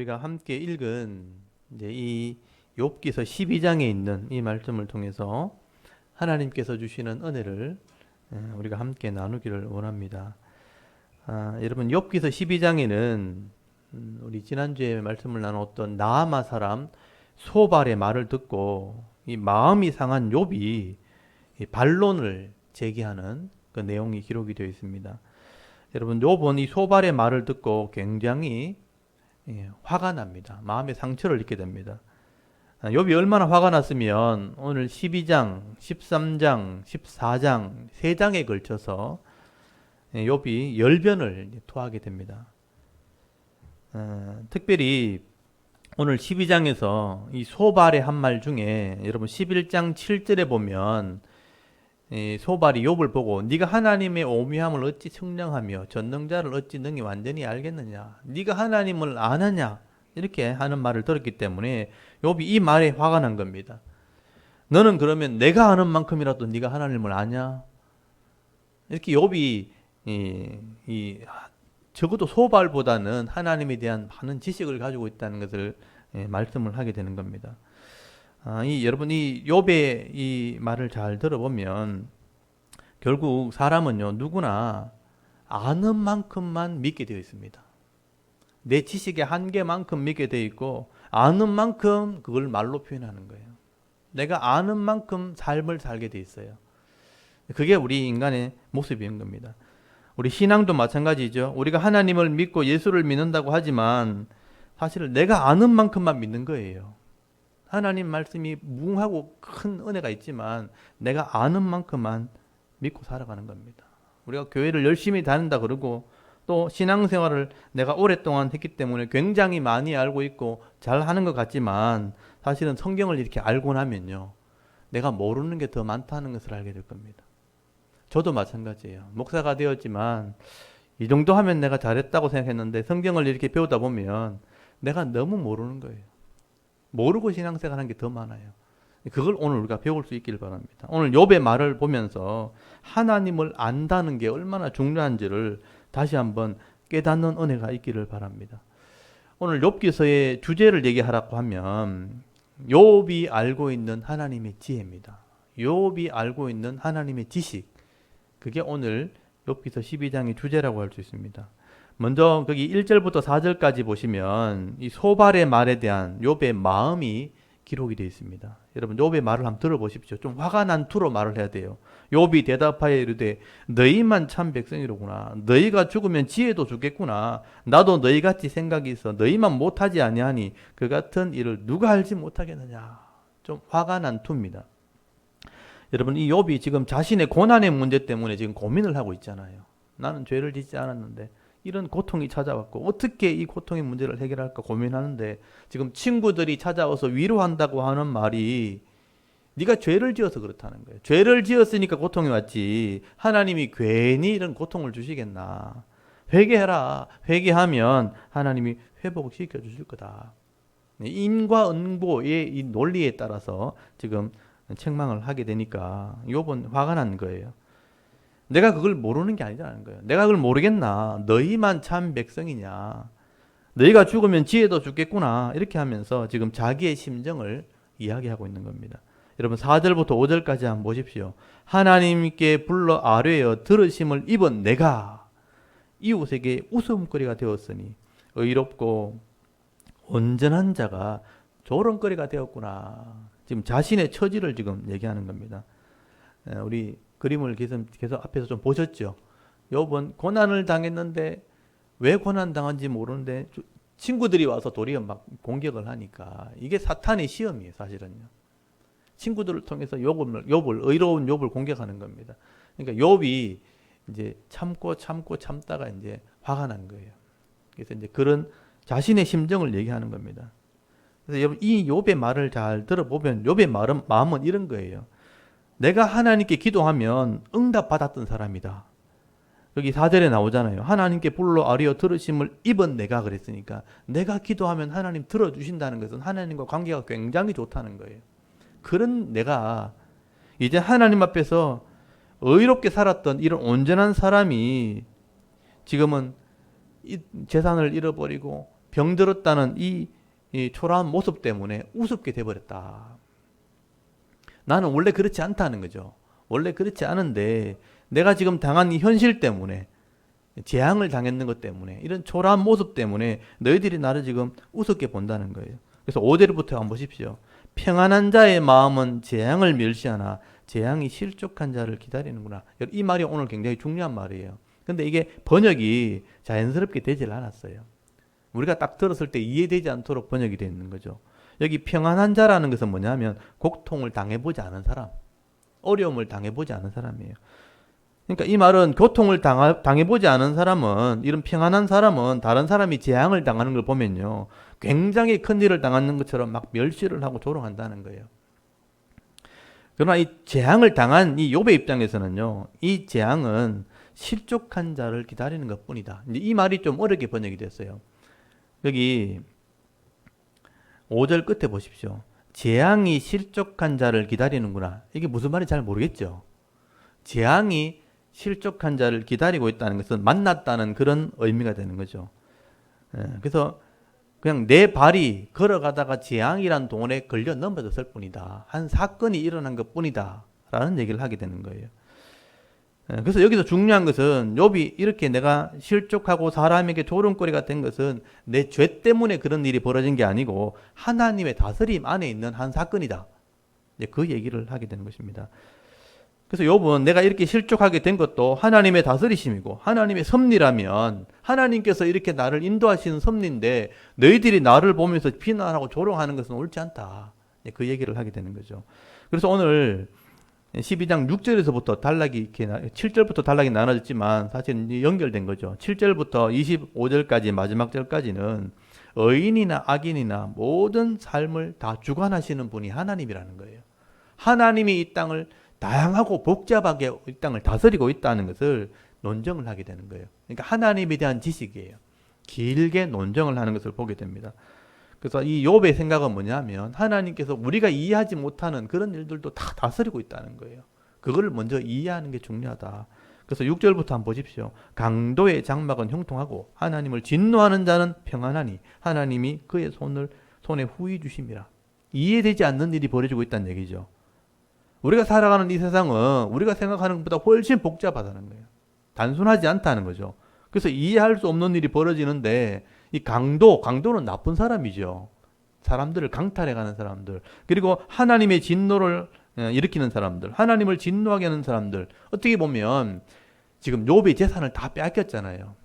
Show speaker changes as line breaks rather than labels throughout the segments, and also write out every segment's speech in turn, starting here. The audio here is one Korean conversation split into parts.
우리가 함께 읽은 이제 이 욥기서 12장에 있는 이 말씀을 통해서 하나님께서 주시는 은혜를 우리가 함께 나누기를 원합니다. 여러분 욥기서 12장에는 우리 지난주에 말씀을 나눴던 나아마 사람 소발의 말을 듣고 이 마음이 상한 욥이 이 반론을 제기하는 그 내용이 기록이 되어 있습니다. 여러분 욥은 이 소발의 말을 듣고 굉장히 화가 납니다. 마음의 상처를 입게 됩니다. 욥이 얼마나 화가 났으면 오늘 12장, 13장, 14장 3장에 걸쳐서 욥이 열변을 토하게 됩니다. 특별히 오늘 12장에서 이 소발의 한 말 중에 여러분 11장 7절에 보면 소발이 욥을 보고 네가 하나님의 오묘함을 어찌 청량하며 전능자를 어찌 능히 완전히 알겠느냐, 네가 하나님을 아느냐, 이렇게 하는 말을 들었기 때문에 욥이 이 말에 화가 난 겁니다. 너는 그러면 내가 아는 만큼이라도 네가 하나님을 아냐? 이렇게 욥이 적어도 소발보다는 하나님에 대한 많은 지식을 가지고 있다는 것을 말씀을 하게 되는 겁니다. 여러분 이 욥의 이 말을 잘 들어보면 결국 사람은요 누구나 아는 만큼만 믿게 되어 있습니다. 내 지식의 한계만큼 믿게 되어 있고 아는 만큼 그걸 말로 표현하는 거예요. 내가 아는 만큼 삶을 살게 되어 있어요. 그게 우리 인간의 모습인 겁니다. 우리 신앙도 마찬가지죠. 우리가 하나님을 믿고 예수를 믿는다고 하지만 사실은 내가 아는 만큼만 믿는 거예요. 하나님 말씀이 무궁하고 큰 은혜가 있지만 내가 아는 만큼만 믿고 살아가는 겁니다. 우리가 교회를 열심히 다닌다 그러고 또 신앙생활을 내가 오랫동안 했기 때문에 굉장히 많이 알고 있고 잘 하는 것 같지만 사실은 성경을 이렇게 알고 나면요 내가 모르는 게 더 많다는 것을 알게 될 겁니다. 저도 마찬가지예요. 목사가 되었지만 이 정도 하면 내가 잘했다고 생각했는데 성경을 이렇게 배우다 보면 내가 너무 모르는 거예요. 모르고 신앙생활 하는 게 더 많아요. 그걸 오늘 우리가 배울 수 있기를 바랍니다. 오늘 욥의 말을 보면서 하나님을 안다는 게 얼마나 중요한지를 다시 한번 깨닫는 은혜가 있기를 바랍니다. 오늘 욥기서의 주제를 얘기하라고 하면 욥이 알고 있는 하나님의 지혜입니다. 욥이 알고 있는 하나님의 지식, 그게 오늘 욥기서 12장의 주제라고 할 수 있습니다. 먼저 거기 1절부터 4절까지 보시면 이 소발의 말에 대한 욥의 마음이 기록이 되어 있습니다. 여러분 욥의 말을 한번 들어보십시오. 좀 화가 난 투로 말을 해야 돼요. 욥이 대답하여 이르되 너희만 참 백성이로구나. 너희가 죽으면 지혜도 죽겠구나. 나도 너희같이 생각이 있어 너희만 못하지 아니하니 그 같은 일을 누가 알지 못하겠느냐. 좀 화가 난 투입니다. 여러분 이 욥이 지금 자신의 고난의 문제 때문에 지금 고민을 하고 있잖아요. 나는 죄를 짓지 않았는데 이런 고통이 찾아왔고 어떻게 이 고통의 문제를 해결할까 고민하는데 지금 친구들이 찾아와서 위로한다고 하는 말이 네가 죄를 지어서 그렇다는 거예요. 죄를 지었으니까 고통이 왔지 하나님이 괜히 이런 고통을 주시겠나. 회개해라. 회개하면 하나님이 회복시켜 주실 거다. 인과 응보의 이 논리에 따라서 지금 책망을 하게 되니까 욥은 화가 난 거예요. 내가 그걸 모르는 게 아니라는 거예요. 내가 그걸 모르겠나. 너희만 참 백성이냐. 너희가 죽으면 지혜도 죽겠구나. 이렇게 하면서 지금 자기의 심정을 이야기하고 있는 겁니다. 여러분 4절부터 5절까지 한번 보십시오. 하나님께 불러 아뢰어 들으심을 입은 내가 이웃에게 웃음거리가 되었으니 의롭고 온전한 자가 조롱거리가 되었구나. 지금 자신의 처지를 지금 얘기하는 겁니다. 우리 그림을 계속 앞에서 좀 보셨죠? 욥은 고난을 당했는데 왜 고난 당한지 모르는데 친구들이 와서 도리어 막 공격을 하니까 이게 사탄의 시험이에요, 사실은요. 친구들을 통해서 욥을 의로운 욥을 공격하는 겁니다. 그러니까 욥이 이제 참다가 이제 화가 난 거예요. 그래서 이제 그런 자신의 심정을 얘기하는 겁니다. 그래서 여러분 이 욥의 말을 잘 들어보면 욥의 마음은 이런 거예요. 내가 하나님께 기도하면 응답 받았던 사람이다. 여기 4절에 나오잖아요. 하나님께 불러 아뢰어 들으심을 입은 내가 그랬으니까 내가 기도하면 하나님 들어주신다는 것은 하나님과 관계가 굉장히 좋다는 거예요. 그런 내가 이제 하나님 앞에서 의롭게 살았던 이런 온전한 사람이 지금은 재산을 잃어버리고 병들었다는 이 초라한 모습 때문에 우습게 돼버렸다. 나는 원래 그렇지 않다는 거죠. 원래 그렇지 않은데 내가 지금 당한 이 현실 때문에, 재앙을 당했는 것 때문에, 이런 초라한 모습 때문에 너희들이 나를 지금 우습게 본다는 거예요. 그래서 5절부터 한번 보십시오. 평안한 자의 마음은 재앙을 멸시하나 재앙이 실족한 자를 기다리는구나. 이 말이 오늘 굉장히 중요한 말이에요. 근데 이게 번역이 자연스럽게 되질 않았어요. 우리가 딱 들었을 때 이해되지 않도록 번역이 되어 있는 거죠. 여기 평안한 자라는 것은 뭐냐면 고통을 당해보지 않은 사람, 어려움을 당해보지 않은 사람이에요. 그러니까 이 말은 고통을 당해보지 않은 사람은, 이런 평안한 사람은 다른 사람이 재앙을 당하는 걸 보면요, 굉장히 큰 일을 당하는 것처럼 막 멸시를 하고 조롱한다는 거예요. 그러나 이 재앙을 당한 이 욥의 입장에서는요, 이 재앙은 실족한 자를 기다리는 것 뿐이다. 이제 이 말이 좀 어렵게 번역이 됐어요. 여기 5절 끝에 보십시오. 재앙이 실족한 자를 기다리는구나. 이게 무슨 말인지 잘 모르겠죠. 재앙이 실족한 자를 기다리고 있다는 것은 만났다는 그런 의미가 되는 거죠. 그래서 그냥 내 발이 걸어가다가 재앙이란 동원에 걸려 넘어졌을 뿐이다. 한 사건이 일어난 것 뿐이다. 라는 얘기를 하게 되는 거예요. 그래서 여기서 중요한 것은 욥이 이렇게 내가 실족하고 사람에게 조롱거리가 된 것은 내 죄 때문에 그런 일이 벌어진 게 아니고 하나님의 다스림 안에 있는 한 사건이다. 그 얘기를 하게 되는 것입니다. 그래서 욥은 내가 이렇게 실족하게 된 것도 하나님의 다스리심이고 하나님의 섭리라면, 하나님께서 이렇게 나를 인도하시는 섭리인데 너희들이 나를 보면서 비난하고 조롱하는 것은 옳지 않다. 그 얘기를 하게 되는 거죠. 그래서 오늘 12장 6절에서부터 단락이 이렇게 7절부터 단락이 나눠졌지만 사실 연결된 거죠. 7절부터 25절까지 마지막 절까지는 의인이나 악인이나 모든 삶을 다 주관하시는 분이 하나님이라는 거예요. 하나님이 이 땅을 다양하고 복잡하게 이 땅을 다스리고 있다는 것을 논증을 하게 되는 거예요. 그러니까 하나님에 대한 지식이에요. 길게 논증을 하는 것을 보게 됩니다. 그래서 이 욥의 생각은 뭐냐면 하나님께서 우리가 이해하지 못하는 그런 일들도 다 다스리고 있다는 거예요. 그걸 먼저 이해하는 게 중요하다. 그래서 6절부터 한번 보십시오. 강도의 장막은 형통하고 하나님을 진노하는 자는 평안하니 하나님이 그의 손에 후히 주심이라. 이해되지 않는 일이 벌어지고 있다는 얘기죠. 우리가 살아가는 이 세상은 우리가 생각하는 것보다 훨씬 복잡하다는 거예요. 단순하지 않다는 거죠. 그래서 이해할 수 없는 일이 벌어지는데 이 강도는 나쁜 사람이죠. 사람들을 강탈해가는 사람들, 그리고 하나님의 진노를 일으키는 사람들, 하나님을 진노하게 하는 사람들, 어떻게 보면 지금 욥의 재산을 다 빼앗겼잖아요.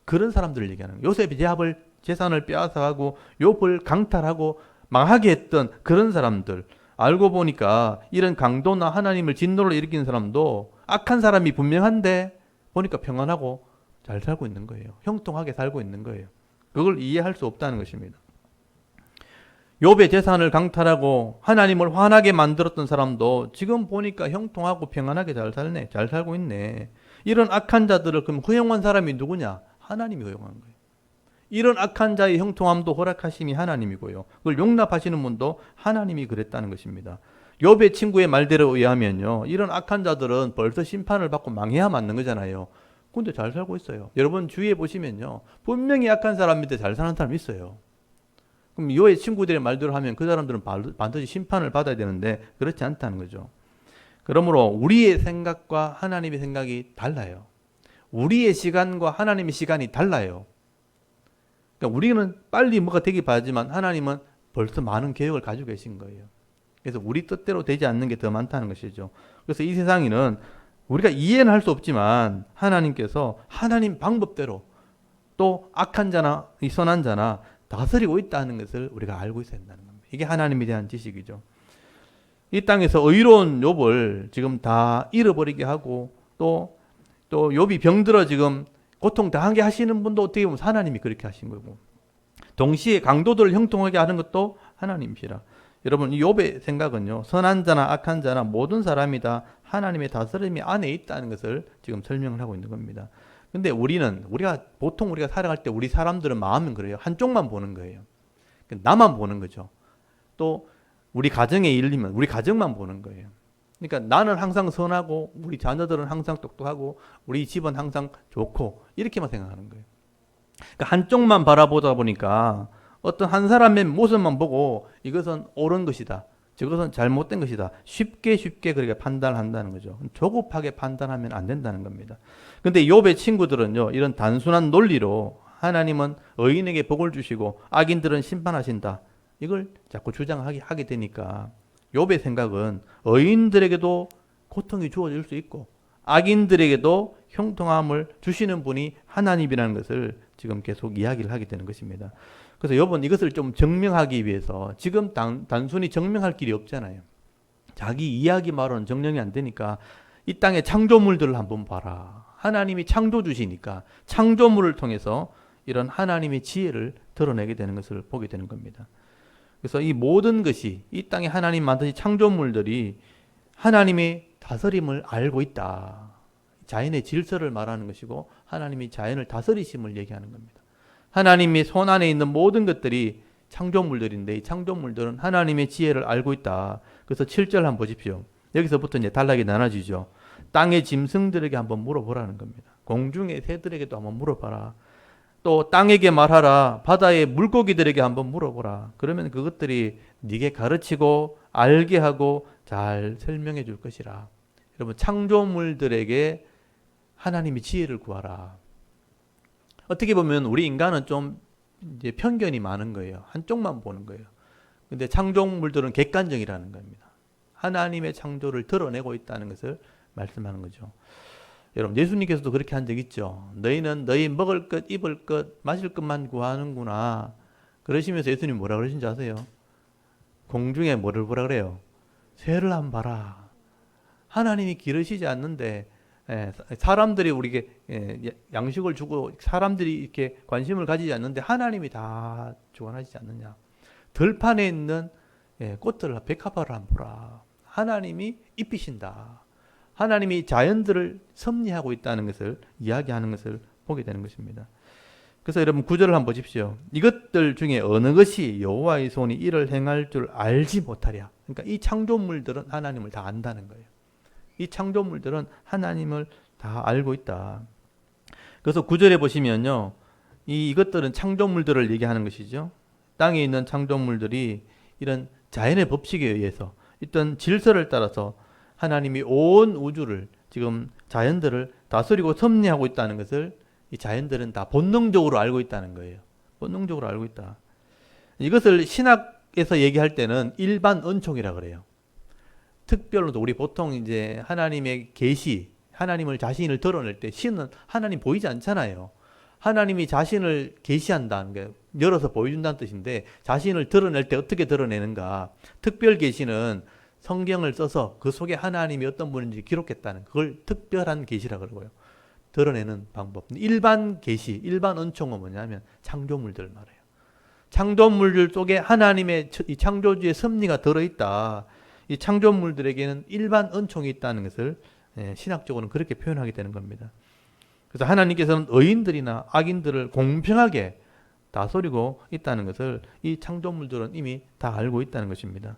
그런 사람들을 얘기하는 거예요. 요셉의 재산을 빼앗아가고 욥을 강탈하고 망하게 했던 그런 사람들, 알고 보니까 이런 강도나 하나님을 진노를 일으키는 사람도 악한 사람이 분명한데 보니까 평안하고 잘 살고 있는 거예요. 형통하게 살고 있는 거예요. 그걸 이해할 수 없다는 것입니다. 욥의 재산을 강탈하고 하나님을 화나게 만들었던 사람도 지금 보니까 형통하고 평안하게 잘 살네, 잘 살고 있네. 이런 악한 자들을 그럼 허용한 사람이 누구냐? 하나님이 허용한 거예요. 이런 악한 자의 형통함도 허락하심이 하나님이고요. 그걸 용납하시는 분도 하나님이 그랬다는 것입니다. 욥의 친구의 말대로 의하면요, 이런 악한 자들은 벌써 심판을 받고 망해야 맞는 거잖아요. 근데 잘 살고 있어요. 여러분 주위에 보시면요, 분명히 악한 사람인데 잘 사는 사람이 있어요. 그럼 욥의 친구들의 말대로 하면 그 사람들은 반드시 심판을 받아야 되는데 그렇지 않다는 거죠. 그러므로 우리의 생각과 하나님의 생각이 달라요. 우리의 시간과 하나님의 시간이 달라요. 그러니까 우리는 빨리 뭐가 되기 바라지만 하나님은 벌써 많은 계획을 가지고 계신 거예요. 그래서 우리 뜻대로 되지 않는 게 더 많다는 것이죠. 그래서 이 세상에는 우리가 이해는 할 수 없지만 하나님께서 하나님 방법대로 또 악한 자나 이 선한 자나 다스리고 있다는 것을 우리가 알고 있어야 된다는 겁니다. 이게 하나님에 대한 지식이죠. 이 땅에서 의로운 욥을 지금 다 잃어버리게 하고 또 욥이 병들어 지금 고통 당하게 하시는 분도 어떻게 보면 하나님이 그렇게 하신 거고, 동시에 강도들을 형통하게 하는 것도 하나님이시라. 여러분 이 욥의 생각은요, 선한 자나 악한 자나 모든 사람이 다 하나님의 다스림이 안에 있다는 것을 지금 설명을 하고 있는 겁니다. 근데 보통 우리가 살아갈 때 우리 사람들은 마음은 그래요. 한쪽만 보는 거예요. 나만 보는 거죠. 또 우리 가정에 일리면 우리 가정만 보는 거예요. 그러니까 나는 항상 선하고 우리 자녀들은 항상 똑똑하고 우리 집은 항상 좋고 이렇게만 생각하는 거예요. 그러니까 한쪽만 바라보다 보니까 어떤 한 사람의 모습만 보고 이것은 옳은 것이다, 저것은 잘못된 것이다, 쉽게 그렇게 판단한다는 거죠. 조급하게 판단하면 안 된다는 겁니다. 근데 욥의 친구들은요, 이런 단순한 논리로 하나님은 의인에게 복을 주시고 악인들은 심판하신다, 이걸 자꾸 주장하게 되니까 욥의 생각은 의인들에게도 고통이 주어질 수 있고 악인들에게도 형통함을 주시는 분이 하나님이라는 것을 지금 계속 이야기를 하게 되는 것입니다. 그래서 욥은 이것을 좀 증명하기 위해서, 지금 단순히 증명할 길이 없잖아요. 자기 이야기만으로는 증명이 안 되니까 이 땅의 창조물들을 한번 봐라, 하나님이 창조주시니까 창조물을 통해서 이런 하나님의 지혜를 드러내게 되는 것을 보게 되는 겁니다. 그래서 이 모든 것이, 이 땅에 하나님 만드신 창조물들이 하나님의 다스림을 알고 있다, 자연의 질서를 말하는 것이고 하나님이 자연을 다스리심을 얘기하는 겁니다. 하나님의 손 안에 있는 모든 것들이 창조물들인데 이 창조물들은 하나님의 지혜를 알고 있다. 그래서 7절 한번 보십시오. 여기서부터 이제 단락이 나눠지죠. 땅의 짐승들에게 한번 물어보라는 겁니다. 공중의 새들에게도 한번 물어봐라. 또 땅에게 말하라. 바다의 물고기들에게 한번 물어보라. 그러면 그것들이 네게 가르치고 알게 하고 잘 설명해 줄 것이라. 여러분, 창조물들에게 하나님이 지혜를 구하라. 어떻게 보면 우리 인간은 좀 이제 편견이 많은 거예요. 한쪽만 보는 거예요. 근데 창조물들은 객관적이라는 겁니다. 하나님의 창조를 드러내고 있다는 것을 말씀하는 거죠. 여러분, 예수님께서도 그렇게 한 적 있죠. 너희는 너희 먹을 것, 입을 것, 마실 것만 구하는구나. 그러시면서 예수님 뭐라 그러신지 아세요? 공중에 뭐를 보라 그래요? 새를 한번 봐라. 하나님이 기르시지 않는데 사람들이 우리에게 양식을 주고 사람들이 이렇게 관심을 가지지 않는데 하나님이 다 주관하시지 않느냐. 들판에 있는 꽃들, 백합화를 한번 보라. 하나님이 입히신다. 하나님이 자연들을 섭리하고 있다는 것을 이야기하는 것을 보게 되는 것입니다. 그래서 여러분 9절을 한번 보십시오. 이것들 중에 어느 것이 여호와의 손이 이를 행할 줄 알지 못하랴. 그러니까 이 창조물들은 하나님을 다 안다는 거예요. 이 창조물들은 하나님을 다 알고 있다. 그래서 9절에 보시면요, 이것들은 창조물들을 얘기하는 것이죠. 땅에 있는 창조물들이 이런 자연의 법칙에 의해서 어떤 질서를 따라서 하나님이 온 우주를, 지금 자연들을 다스리고 섭리하고 있다는 것을 이 자연들은 다 본능적으로 알고 있다는 거예요. 본능적으로 알고 있다. 이것을 신학에서 얘기할 때는 일반 은총이라 그래요. 특별로 우리 보통 이제 하나님의 계시, 하나님을 자신을 드러낼 때 신은 하나님 보이지 않잖아요. 하나님이 자신을 계시한다는 게 열어서 보여준다는 뜻인데 자신을 드러낼 때 어떻게 드러내는가? 특별 계시는 성경을 써서 그 속에 하나님이 어떤 분인지 기록했다는, 그걸 특별한 계시라 그러고요. 드러내는 방법. 일반 계시, 일반 은총은 뭐냐면 창조물들 말해요. 창조물들 속에 하나님의 이 창조주의 섭리가 들어있다. 이 창조물들에게는 일반 은총이 있다는 것을 신학적으로는 그렇게 표현하게 되는 겁니다. 그래서 하나님께서는 의인들이나 악인들을 공평하게 다스리고 있다는 것을 이 창조물들은 이미 다 알고 있다는 것입니다.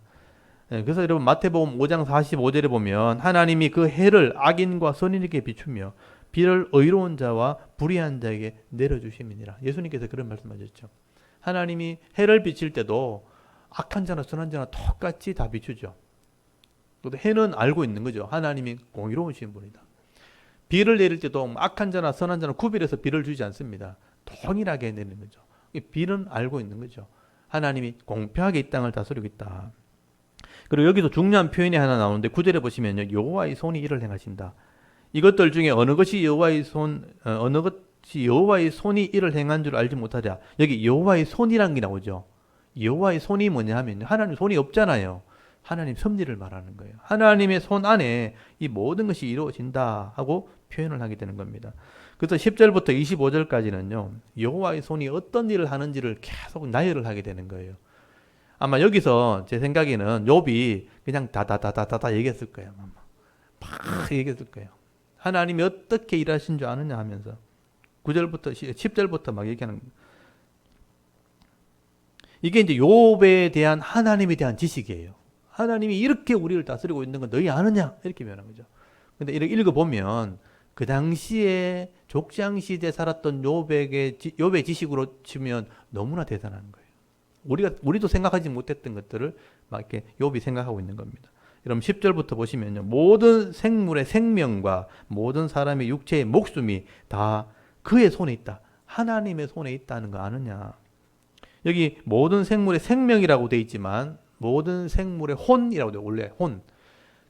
그래서 여러분 마태복음 5장 45절에 보면 하나님이 그 해를 악인과 선인에게 비추며 비를 의로운 자와 불의한 자에게 내려주심이니라. 예수님께서 그런 말씀하셨죠. 하나님이 해를 비칠 때도 악한 자나 선한 자나 똑같이 다 비추죠. 또 해는 알고 있는 거죠. 하나님이 공의로우신 분이다. 비를 내릴 때도 악한 자나 선한 자나 구별해서 비를 주지 않습니다. 동일하게 내리는 거죠. 비는 알고 있는 거죠. 하나님이 공평하게 이 땅을 다스리고 있다. 그리고 여기서 중요한 표현이 하나 나오는데 9절에 보시면요, 여호와의 손이 이를 행하신다. 이것들 중에 어느 것이 여호와의 손이 이를 행한 줄 알지 못하랴. 여기 여호와의 손이라는 게 나오죠. 여호와의 손이 뭐냐 하면 하나님 손이 없잖아요. 하나님 섭리를 말하는 거예요. 하나님의 손 안에 이 모든 것이 이루어진다 하고 표현을 하게 되는 겁니다. 그래서 10절부터 25절까지는요, 여호와의 손이 어떤 일을 하는지를 계속 나열을 하게 되는 거예요. 아마 여기서 제 생각에는 욥이 그냥 다다다다다 얘기했을 거예요. 막 얘기했을 거예요. 하나님이 어떻게 일하신 줄 아느냐 하면서 9절부터 10절부터 막 얘기하는 거예요. 이게 이제 욥에 대한 하나님에 대한 지식이에요. 하나님이 이렇게 우리를 다스리고 있는 건 너희 아느냐? 이렇게 표현한 거죠. 근데 이렇게 읽어보면 그 당시에 족장시대 살았던 욥의 지식으로 치면 너무나 대단한 거예요. 우리도 생각하지 못했던 것들을 막 이렇게 욥이 생각하고 있는 겁니다. 여러분 10절부터 보시면요. 모든 생물의 생명과 모든 사람의 육체의 목숨이 다 그의 손에 있다. 하나님의 손에 있다는 거 아느냐. 여기 모든 생물의 생명이라고 되어 있지만 모든 생물의 혼이라고 돼요. 원래 혼.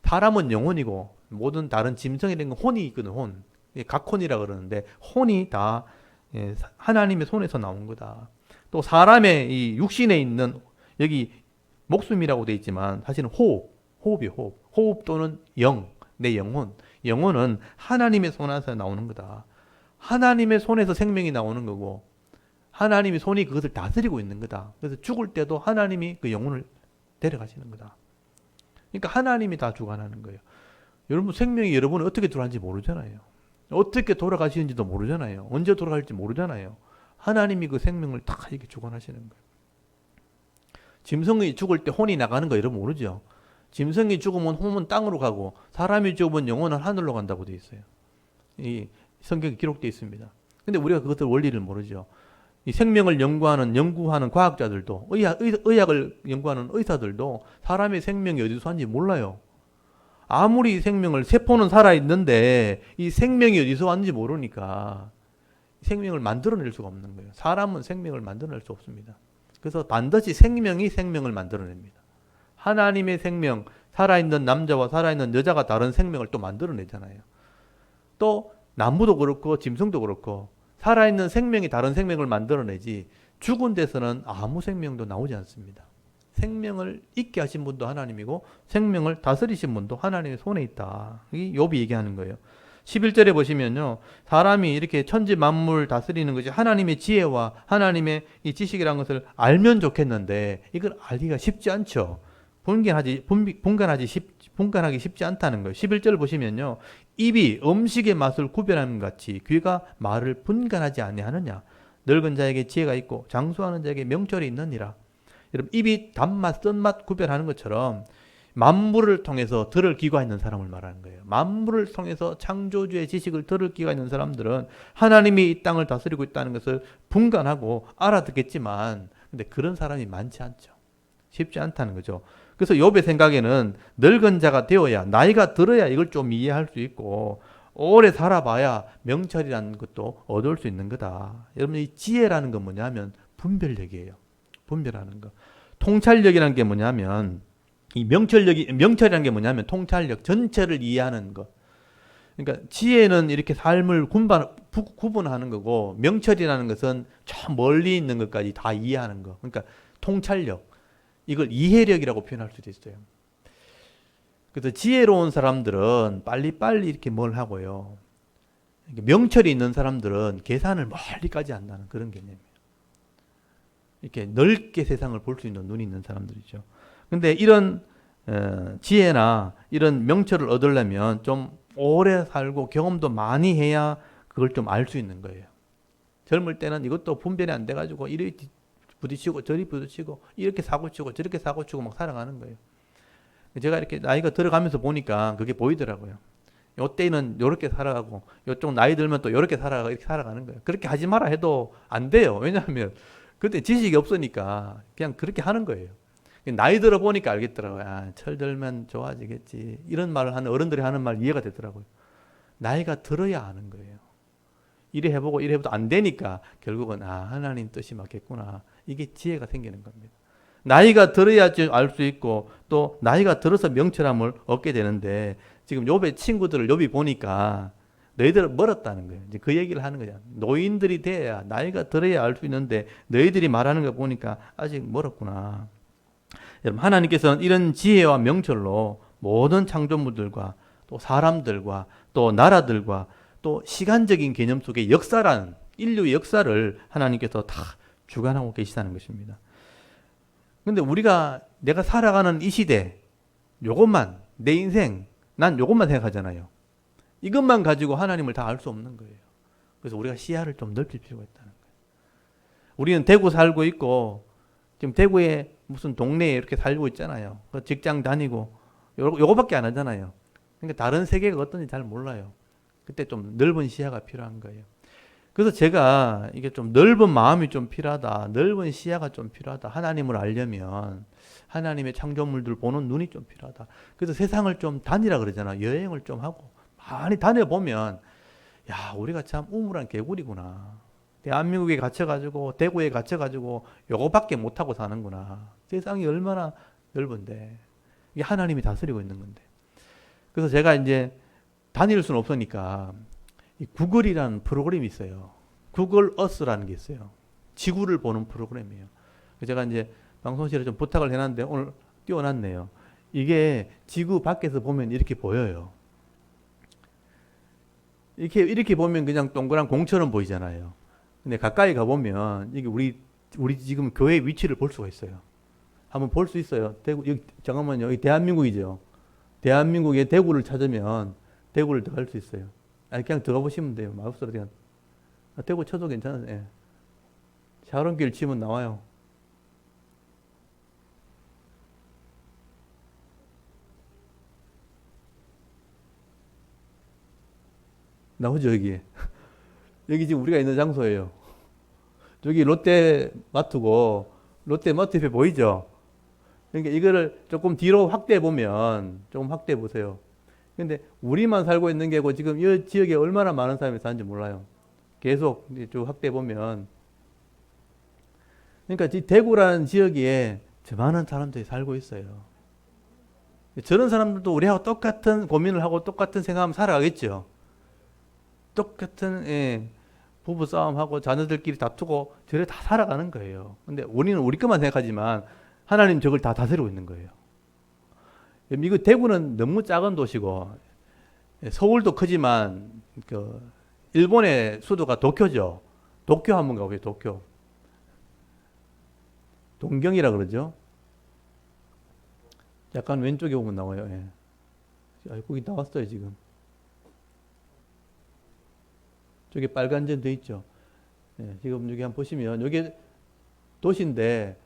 사람은 영혼이고 모든 다른 짐승이라는 건 혼이 있거든. 혼. 각혼이라고 그러는데 혼이 다 하나님의 손에서 나온 거다. 또 사람의 이 육신에 있는 여기 목숨이라고 되어 있지만 사실은 호흡이 호흡 또는 내 영혼. 영혼은 하나님의 손에서 나오는 거다. 하나님의 손에서 생명이 나오는 거고 하나님의 손이 그것을 다스리고 있는 거다. 그래서 죽을 때도 하나님이 그 영혼을 데려가시는 거다. 그러니까 하나님이 다 주관하는 거예요. 여러분 생명이 여러분을 어떻게 들어가는지 모르잖아요. 어떻게 돌아가시는지도 모르잖아요. 언제 돌아갈지 모르잖아요. 하나님이 그 생명을 다 이렇게 주관하시는 거예요. 짐승이 죽을 때 혼이 나가는 거 여러분 모르죠? 짐승이 죽으면 혼은 땅으로 가고 사람이 죽으면 영혼은 하늘로 간다고 되어 있어요. 이 성경에 기록되어 있습니다. 근데 우리가 그것들 원리를 모르죠. 이 생명을 연구하는 과학자들도 의학을 연구하는 의사들도 사람의 생명이 어디서 왔는지 몰라요. 아무리 세포는 살아있는데 이 생명이 어디서 왔는지 모르니까 생명을 만들어낼 수가 없는 거예요. 사람은 생명을 만들어낼 수 없습니다. 그래서 반드시 생명이 생명을 만들어냅니다. 하나님의 생명, 살아있는 남자와 살아있는 여자가 다른 생명을 또 만들어내잖아요. 또 나무도 그렇고 짐승도 그렇고 살아있는 생명이 다른 생명을 만들어내지 죽은 데서는 아무 생명도 나오지 않습니다. 생명을 있게 하신 분도 하나님이고 생명을 다스리신 분도 하나님의 손에 있다. 이 욥이 얘기하는 거예요. 11절에 보시면요. 사람이 이렇게 천지 만물 다스리는 것이 하나님의 지혜와 하나님의 이 지식이라는 것을 알면 좋겠는데 이걸 알기가 쉽지 않죠. 분간하기 쉽지 않다는 거예요. 11절 보시면요. 입이 음식의 맛을 구별하는 같이 귀가 말을 분간하지 아니하느냐. 늙은 자에게 지혜가 있고 장수하는 자에게 명철이 있느니라. 여러분 입이 단맛, 쓴맛 구별하는 것처럼 만물을 통해서 들을 귀가 있는 사람을 말하는 거예요. 만물을 통해서 창조주의 지식을 들을 귀가 있는 사람들은 하나님이 이 땅을 다스리고 있다는 것을 분간하고 알아듣겠지만 근데 그런 사람이 많지 않죠. 쉽지 않다는 거죠. 그래서 욥의 생각에는 늙은 자가 되어야 나이가 들어야 이걸 좀 이해할 수 있고 오래 살아봐야 명철이라는 것도 얻을 수 있는 거다. 여러분 이 지혜라는 건 뭐냐면 분별력이에요. 분별하는 거. 통찰력이라는 게 뭐냐면 이 명철이라는 게 뭐냐면 통찰력 전체를 이해하는 거. 그러니까 지혜는 이렇게 삶을 구분하는 거고 명철이라는 것은 저 멀리 있는 것까지 다 이해하는 거. 그러니까 통찰력. 이걸 이해력이라고 표현할 수도 있어요. 그래서 지혜로운 사람들은 빨리빨리 이렇게 뭘 하고요. 명철이 있는 사람들은 계산을 멀리까지 한다는 그런 개념이에요. 이렇게 넓게 세상을 볼 수 있는 눈이 있는 사람들이죠. 근데 이런 지혜나 이런 명철을 얻으려면 좀 오래 살고 경험도 많이 해야 그걸 좀 알 수 있는 거예요. 젊을 때는 이것도 분별이 안 돼가지고 이리 부딪히고 저리 부딪히고 이렇게 사고치고 저렇게 사고치고 막 살아가는 거예요. 제가 이렇게 나이가 들어가면서 보니까 그게 보이더라고요. 요때는 요렇게 살아가고 요쪽 나이 들면 또 요렇게 이렇게 살아가는 거예요. 그렇게 하지 마라 해도 안 돼요. 왜냐하면 그때 지식이 없으니까 그냥 그렇게 하는 거예요. 나이 들어 보니까 알겠더라고요. 아, 철 들면 좋아지겠지. 이런 말을 하는 어른들이 하는 말 이해가 되더라고요. 나이가 들어야 아는 거예요. 이래 해보고 이래 해도 안 되니까 결국은 하나님 뜻이 맞겠구나. 이게 지혜가 생기는 겁니다. 나이가 들어야 알 수 있고 또 나이가 들어서 명철함을 얻게 되는데 지금 욥의 친구들을 욥이 보니까 너희들은 멀었다는 거예요. 이제 그 얘기를 하는 거죠. 노인들이 돼야 나이가 들어야 알 수 있는데 너희들이 말하는 거 보니까 아직 멀었구나. 여러분 하나님께서는 이런 지혜와 명철로 모든 창조물들과 또 사람들과 또 나라들과 또 시간적인 개념 속에 인류의 역사를 하나님께서 다 주관하고 계시다는 것입니다. 근데 내가 살아가는 이 시대, 요것만, 내 인생, 난 요것만 생각하잖아요. 이것만 가지고 하나님을 다 알 수 없는 거예요. 그래서 우리가 시야를 좀 넓힐 필요가 있다는 거예요. 우리는 대구 살고 있고, 지금 대구에 무슨 동네에 이렇게 살고 있잖아요. 직장 다니고, 요거밖에 안 하잖아요. 그러니까 다른 세계가 어떤지 잘 몰라요. 그때 좀 넓은 시야가 필요한 거예요. 그래서 제가 이게 좀 넓은 마음이 좀 필요하다. 넓은 시야가 좀 필요하다. 하나님을 알려면 하나님의 창조물들 보는 눈이 좀 필요하다. 그래서 세상을 좀 다니라 그러잖아. 여행을 좀 하고 많이 다녀보면 야, 우리가 참 우물한 개구리구나. 대한민국에 갇혀가지고 대구에 갇혀가지고 요거밖에 못하고 사는구나. 세상이 얼마나 넓은데 이게 하나님이 다스리고 있는 건데. 그래서 제가 이제 다닐 수는 없으니까 이 구글이라는 프로그램이 있어요. 구글 어스라는 게 있어요. 지구를 보는 프로그램이에요. 제가 이제 방송실에 좀 부탁을 해놨는데 오늘 띄워놨네요. 이게 지구 밖에서 보면 이렇게 보여요. 이렇게 보면 그냥 동그란 공처럼 보이잖아요. 근데 가까이 가보면 이게 우리 지금 교회 위치를 볼 수가 있어요. 한번 볼 수 있어요. 대구, 여기, 잠깐만요. 여기 대한민국이죠. 대한민국의 대구를 찾으면 대구를 들어갈 수 있어요. 아니, 그냥 들어가 보시면 돼요. 마우스로 그냥. 대구 쳐도 괜찮아요. 예. 샤론길 치면 나와요. 나오죠, 여기. 여기 지금 우리가 있는 장소예요. 저기 롯데마트고, 롯데마트 옆에 보이죠? 그러니까 이거를 조금 뒤로 확대해 보면, 조금 확대해 보세요. 근데 우리만 살고 있는 게고 지금 이 지역에 얼마나 많은 사람이 사는지 몰라요. 계속 쭉 확대해 보면. 그러니까 이 대구라는 지역에 저 많은 사람들이 살고 있어요. 저런 사람들도 우리하고 똑같은 고민을 하고 똑같은 생각하면 살아가겠죠. 똑같은 부부 싸움하고 자녀들끼리 다투고 저래 다 살아가는 거예요. 근데 우리는 우리 것만 생각하지만 하나님 저걸 다 다스리고 있는 거예요. 미국 대구는 너무 작은 도시고 서울도 크지만 그 일본의 수도가 도쿄죠. 도쿄 한번 가보세요. 도쿄. 동경이라 그러죠. 약간 왼쪽에 보면 나와요. 예. 거기 나왔어요 지금. 저기 빨간 점 돼 있죠. 예, 지금 여기 한번 보시면 여기 도시인데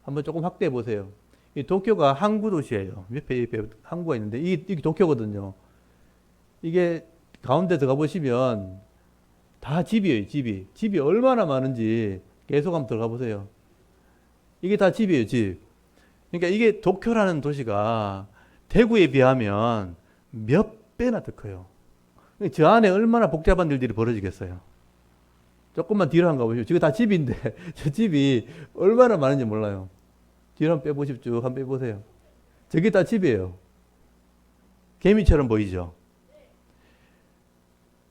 한번 조금 확대해 보세요. 이 도쿄가 항구 도시예요. 옆에 항구가 있는데 이게 도쿄거든요. 이게 가운데 들어가 보시면 다 집이에요. 집이 얼마나 많은지 계속 한번 들어가 보세요. 이게 다 집이에요. 집. 그러니까 이게 도쿄라는 도시가 대구에 비하면 몇 배나 더 커요. 저 안에 얼마나 복잡한 일들이 벌어지겠어요. 조금만 뒤로 한번 가보시죠. 저거 다 집인데 저 집이 얼마나 많은지 몰라요. 뒤로 한번 빼보십시오. 한번 빼보세요. 저게 다 집이에요. 개미처럼 보이죠.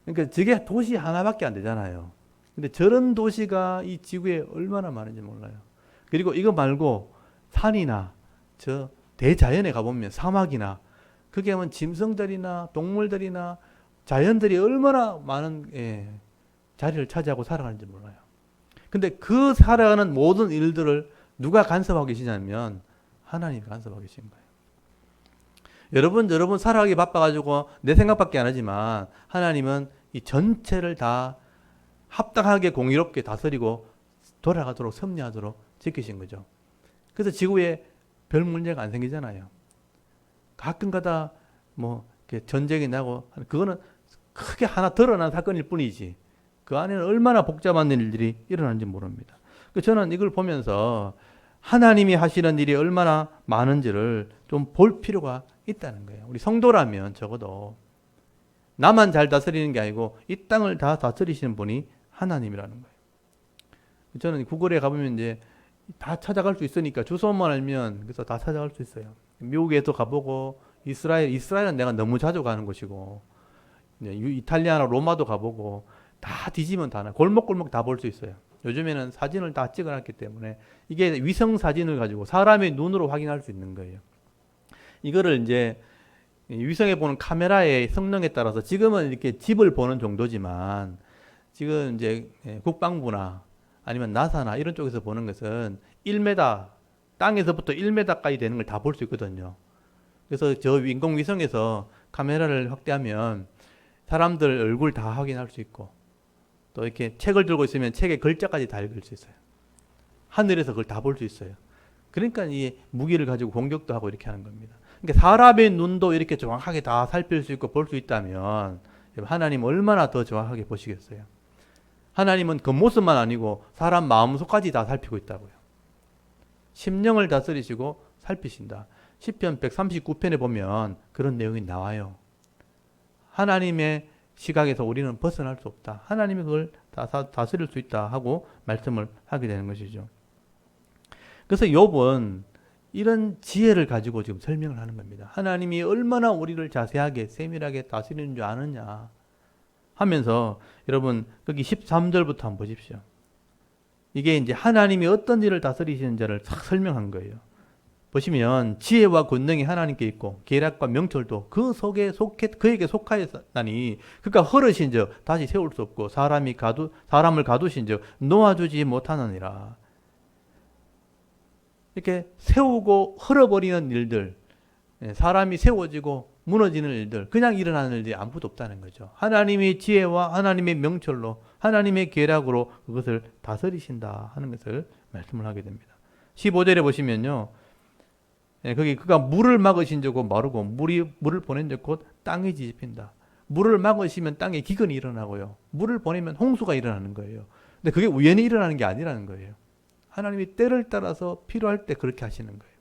그러니까 저게 도시 하나밖에 안 되잖아요. 근데 저런 도시가 이 지구에 얼마나 많은지 몰라요. 그리고 이거 말고 산이나 저 대자연에 가보면 사막이나 그게 하면 짐승들이나 동물들이나 자연들이 얼마나 많은 자리를 차지하고 살아가는지 몰라요. 근데 그 살아가는 모든 일들을 누가 간섭하고 계시냐면 하나님이 간섭하고 계신 거예요. 여러분 살아가기 바빠가지고 내 생각밖에 안 하지만 하나님은 이 전체를 다 합당하게 공의롭게 다스리고 돌아가도록 섭리하도록 지키신 거죠. 그래서 지구에 별 문제가 안 생기잖아요. 가끔가다 뭐 전쟁이 나고 그거는 크게 하나 드러난 사건일 뿐이지 그 안에는 얼마나 복잡한 일들이 일어나는지 모릅니다. 저는 이걸 보면서 하나님이 하시는 일이 얼마나 많은지를 좀 볼 필요가 있다는 거예요. 우리 성도라면 적어도 나만 잘 다스리는 게 아니고 이 땅을 다 다스리시는 분이 하나님이라는 거예요. 저는 구글에 가보면 이제 다 찾아갈 수 있으니까 주소만 알면 그래서 다 찾아갈 수 있어요. 미국에도 가보고 이스라엘은 내가 너무 자주 가는 곳이고 이탈리아나 로마도 가보고 다 뒤지면 다 골목골목 다 볼 수 있어요. 요즘에는 사진을 다 찍어놨기 때문에 이게 위성 사진을 가지고 사람의 눈으로 확인할 수 있는 거예요. 이거를 이제 위성에 보는 카메라의 성능에 따라서 지금은 이렇게 집을 보는 정도지만 지금 이제 국방부나 아니면 나사나 이런 쪽에서 보는 것은 1m 땅에서부터 1m까지 되는 걸 다 볼 수 있거든요. 그래서 저 인공위성에서 카메라를 확대하면 사람들 얼굴 다 확인할 수 있고 또 이렇게 책을 들고 있으면 책의 글자까지 다 읽을 수 있어요. 하늘에서 그걸 다 볼 수 있어요. 그러니까 이 무기를 가지고 공격도 하고 이렇게 하는 겁니다. 그러니까 사람의 눈도 이렇게 정확하게 다 살필 수 있고 볼 수 있다면 하나님 얼마나 더 정확하게 보시겠어요? 하나님은 겉모습만 아니고 사람 마음속까지 다 살피고 있다고요. 심령을 다스리시고 살피신다. 시편 139편에 보면 그런 내용이 나와요. 하나님의 시각에서 우리는 벗어날 수 없다. 하나님이 그걸 다스릴 수 있다 하고 말씀을 하게 되는 것이죠. 그래서 욥은 이런 지혜를 가지고 지금 설명을 하는 겁니다. 하나님이 얼마나 우리를 자세하게 세밀하게 다스리는 줄 아느냐 하면서 여러분 거기 13절부터 한번 보십시오. 이게 이제 하나님이 어떤 일을 다스리시는지를 싹 설명한 거예요. 보시면 지혜와 권능이 하나님께 있고 계략과 명철도 그 속에 그에게 속하였나니 그가 허르신즉 다시 세울 수 없고 사람을 가두신즉 놓아주지 못하느니라. 이렇게 세우고 헐어버리는 일들, 사람이 세워지고 무너지는 일들, 그냥 일어나는 일들이 아무것도 없다는 거죠. 하나님의 지혜와 하나님의 명철로 하나님의 계략으로 그것을 다스리신다 하는 것을 말씀을 하게 됩니다. 15절에 보시면요. 거기 그가 물을 막으신 적 마르고 물을 보낸 적 곧 땅이 뒤집힌다. 물을 막으시면 땅에 기근이 일어나고요. 물을 보내면 홍수가 일어나는 거예요. 근데 그게 우연히 일어나는 게 아니라는 거예요. 하나님이 때를 따라서 필요할 때 그렇게 하시는 거예요.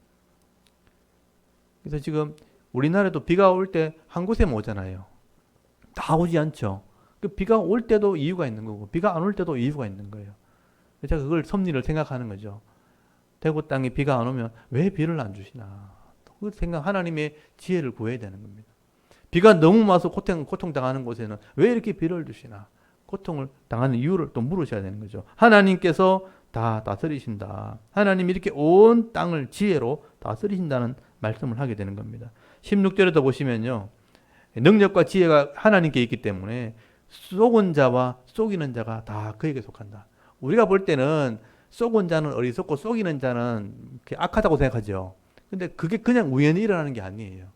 그래서 지금 우리나라도 비가 올 때 한 곳에만 오잖아요. 다 오지 않죠. 그 비가 올 때도 이유가 있는 거고 비가 안 올 때도 이유가 있는 거예요. 제가 그걸 섭리를 생각하는 거죠. 대구 땅에 비가 안 오면 왜 비를 안 주시나. 그 생각 하나님의 지혜를 구해야 되는 겁니다. 비가 너무 와서 고통당하는 곳에는 왜 이렇게 비를 주시나. 고통을 당하는 이유를 또 물으셔야 되는 거죠. 하나님께서 다 다스리신다. 하나님이 이렇게 온 땅을 지혜로 다스리신다는 말씀을 하게 되는 겁니다. 16절에도 보시면요. 능력과 지혜가 하나님께 있기 때문에 쏘은 자와 쏘기는 자가 다 그에게 속한다. 우리가 볼 때는 쏘은 자는 어리석고 쏘기는 자는 악하다고 생각하죠. 근데 그게 그냥 우연히 일어나는 게 아니에요.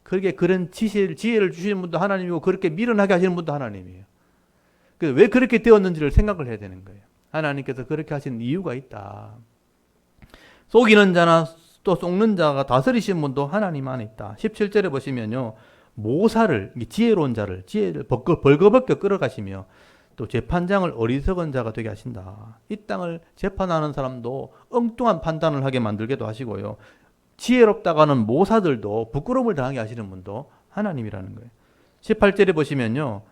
그렇게 그런 지혜를 주시는 분도 하나님이고 그렇게 미련하게 하시는 분도 하나님이에요. 왜 그렇게 되었는지를 생각을 해야 되는 거예요. 하나님께서 그렇게 하시는 이유가 있다. 속이는 자나 또 속는 자가 다스리시는 분도 하나님 안에 있다. 17절에 보시면요. 모사를 지혜로운 자를 벌거벗겨 끌어가시며 또 재판장을 어리석은 자가 되게 하신다. 이 땅을 재판하는 사람도 엉뚱한 판단을 하게 만들기도 하시고요. 지혜롭다가는 모사들도 부끄러움을 당하게 하시는 분도 하나님이라는 거예요. 18절에 보시면요.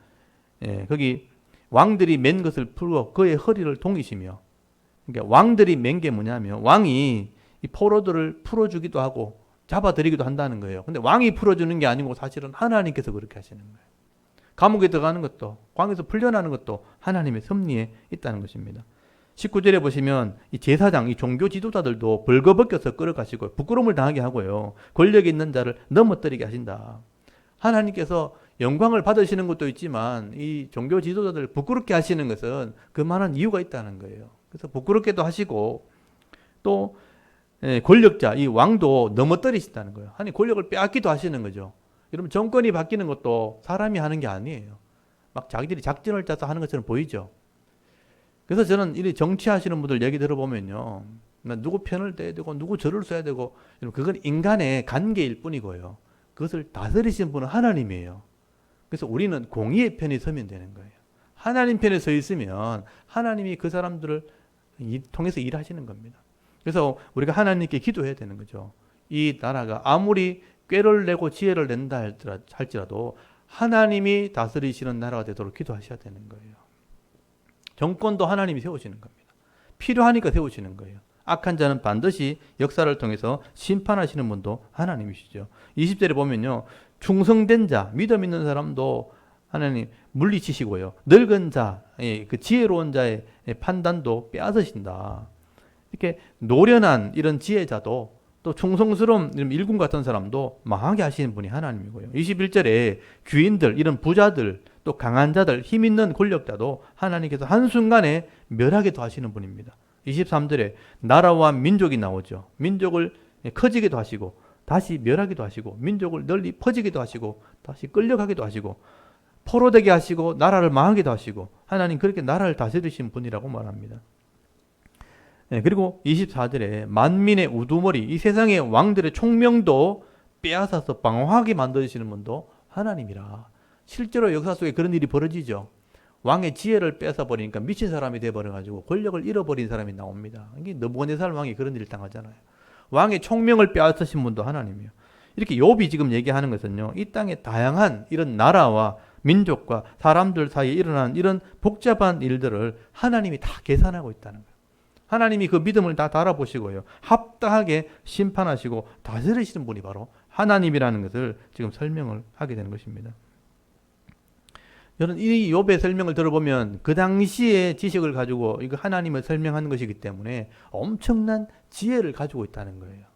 거기 왕들이 맨 것을 풀고 그의 허리를 동이시며, 그러니까 왕들이 맨 게 뭐냐면 왕이 이 포로들을 풀어주기도 하고 잡아들이기도 한다는 거예요. 근데 왕이 풀어주는 게 아니고 사실은 하나님께서 그렇게 하시는 거예요. 감옥에 들어가는 것도 광에서 풀려나는 것도 하나님의 섭리에 있다는 것입니다. 19절에 보시면 이 제사장, 이 종교 지도자들도 벌거벗겨서 끌어가시고 부끄러움을 당하게 하고요. 권력이 있는 자를 넘어뜨리게 하신다. 하나님께서 영광을 받으시는 것도 있지만 이 종교 지도자들을 부끄럽게 하시는 것은 그만한 이유가 있다는 거예요. 그래서 부끄럽게도 하시고 또 권력자, 이 왕도 넘어뜨리신다는 거예요. 아니 권력을 빼앗기도 하시는 거죠. 여러분 정권이 바뀌는 것도 사람이 하는 게 아니에요. 막 자기들이 작전을 짜서 하는 것처럼 보이죠. 그래서 저는 이 정치하시는 분들 얘기 들어보면요. 누구 편을 떼야 되고 누구 절을 써야 되고 그건 인간의 관계일 뿐이고요. 그것을 다스리시는 분은 하나님이에요. 그래서 우리는 공의의 편에 서면 되는 거예요. 하나님 편에 서 있으면 하나님이 그 사람들을 통해서 일하시는 겁니다. 그래서 우리가 하나님께 기도해야 되는 거죠. 이 나라가 아무리 꾀를 내고 지혜를 낸다 할지라도 하나님이 다스리시는 나라가 되도록 기도하셔야 되는 거예요. 정권도 하나님이 세우시는 겁니다. 필요하니까 세우시는 거예요. 악한 자는 반드시 역사를 통해서 심판하시는 분도 하나님이시죠. 20절에 보면요. 충성된 자, 믿음 있는 사람도 하나님 물리치시고요. 늙은 자, 그 지혜로운 자의 판단도 빼앗으신다. 이렇게 노련한 이런 지혜자도 또 충성스러운 일꾼 같은 사람도 망하게 하시는 분이 하나님이고요. 21절에 귀인들, 이런 부자들, 또 강한 자들, 힘 있는 권력자도 하나님께서 한순간에 멸하게도 하시는 분입니다. 23절에 나라와 민족이 나오죠. 민족을 커지기도 하시고 다시 멸하기도 하시고 민족을 널리 퍼지기도 하시고 다시 끌려가기도 하시고 포로되게 하시고 나라를 망하기도 하시고 하나님 그렇게 나라를 다스리신 분이라고 말합니다. 그리고 24절에 만민의 우두머리, 이 세상의 왕들의 총명도 빼앗아서 방황하게 만드시는 분도 하나님이라. 실제로 역사 속에 그런 일이 벌어지죠. 왕의 지혜를 뺏어버리니까 미친 사람이 돼버려가지고 권력을 잃어버린 사람이 나옵니다. 이게 느부갓네살 왕이 그런 일을 당하잖아요. 왕의 총명을 빼앗으신 분도 하나님이에요. 이렇게 욥이 지금 얘기하는 것은요, 이 땅에 다양한 이런 나라와 민족과 사람들 사이에 일어난 이런 복잡한 일들을 하나님이 다 계산하고 있다는 거예요. 하나님이 그 믿음을 다 달아보시고요, 합당하게 심판하시고 다스리시는 분이 바로 하나님이라는 것을 지금 설명을 하게 되는 것입니다. 여러분, 이 욥의 설명을 들어보면 그 당시의 지식을 가지고 이거 하나님을 설명하는 것이기 때문에 엄청난 지혜를 가지고 있다는 거예요.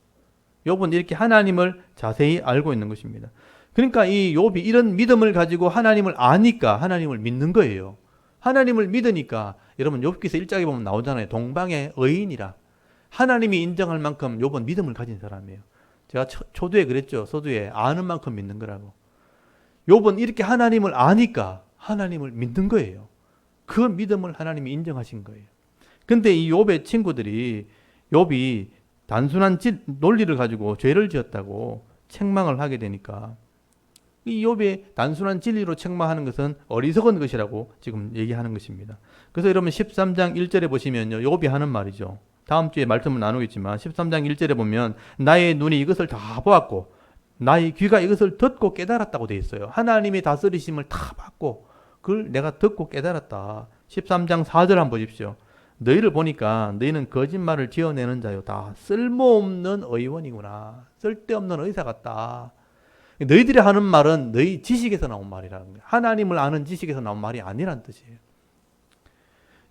욥은 이렇게 하나님을 자세히 알고 있는 것입니다. 그러니까 이 욥이 이런 믿음을 가지고 하나님을 아니까 하나님을 믿는 거예요. 하나님을 믿으니까 여러분 욥기서 1장에 보면 나오잖아요. 동방의 의인이라. 하나님이 인정할 만큼 욥은 믿음을 가진 사람이에요. 제가 초두에 그랬죠. 서두에 아는 만큼 믿는 거라고. 욥은 이렇게 하나님을 아니까 하나님을 믿는 거예요. 그 믿음을 하나님이 인정하신 거예요. 근데 이 욥의 친구들이 욥이 단순한 논리를 가지고 죄를 지었다고 책망을 하게 되니까 이 욥의 단순한 진리로 책망하는 것은 어리석은 것이라고 지금 얘기하는 것입니다. 그래서 여러분 13장 1절에 보시면요, 욥이 하는 말이죠. 다음 주에 말씀을 나누겠지만 13장 1절에 보면 나의 눈이 이것을 다 보았고 나의 귀가 이것을 듣고 깨달았다고 되어 있어요. 하나님의 다스리심을 다 받고 그걸 내가 듣고 깨달았다. 13장 4절 한번 보십시오. 너희를 보니까 너희는 거짓말을 지어내는 자요, 다 쓸모없는 의원이구나. 쓸데없는 의사 같다. 너희들이 하는 말은 너희 지식에서 나온 말이라는 거예요. 하나님을 아는 지식에서 나온 말이 아니란 뜻이에요.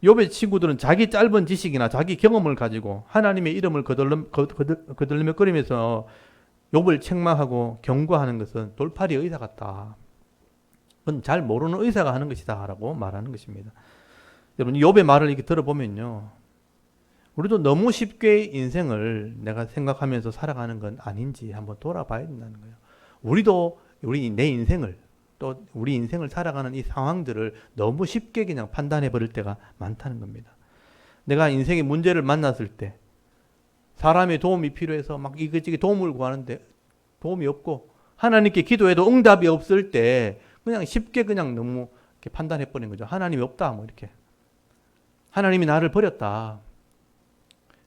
욥의 친구들은 자기 짧은 지식이나 자기 경험을 가지고 하나님의 이름을 거들먹거리면서 욥을 책망하고 경고하는 것은 돌팔이 의사 같다. 그건 잘 모르는 의사가 하는 것이다 라고 말하는 것입니다. 여러분, 욥의 말을 이렇게 들어보면요, 우리도 너무 쉽게 인생을 내가 생각하면서 살아가는 건 아닌지 한번 돌아봐야 된다는 거예요. 우리도 내 인생을, 또 우리 인생을 살아가는 이 상황들을 너무 쉽게 그냥 판단해 버릴 때가 많다는 겁니다. 내가 인생의 문제를 만났을 때 사람의 도움이 필요해서 막 이것저것 도움을 구하는데 도움이 없고 하나님께 기도해도 응답이 없을 때 그냥 쉽게 그냥 너무 이렇게 판단해 버리는 거죠. 하나님이 없다, 뭐 이렇게. 하나님이 나를 버렸다.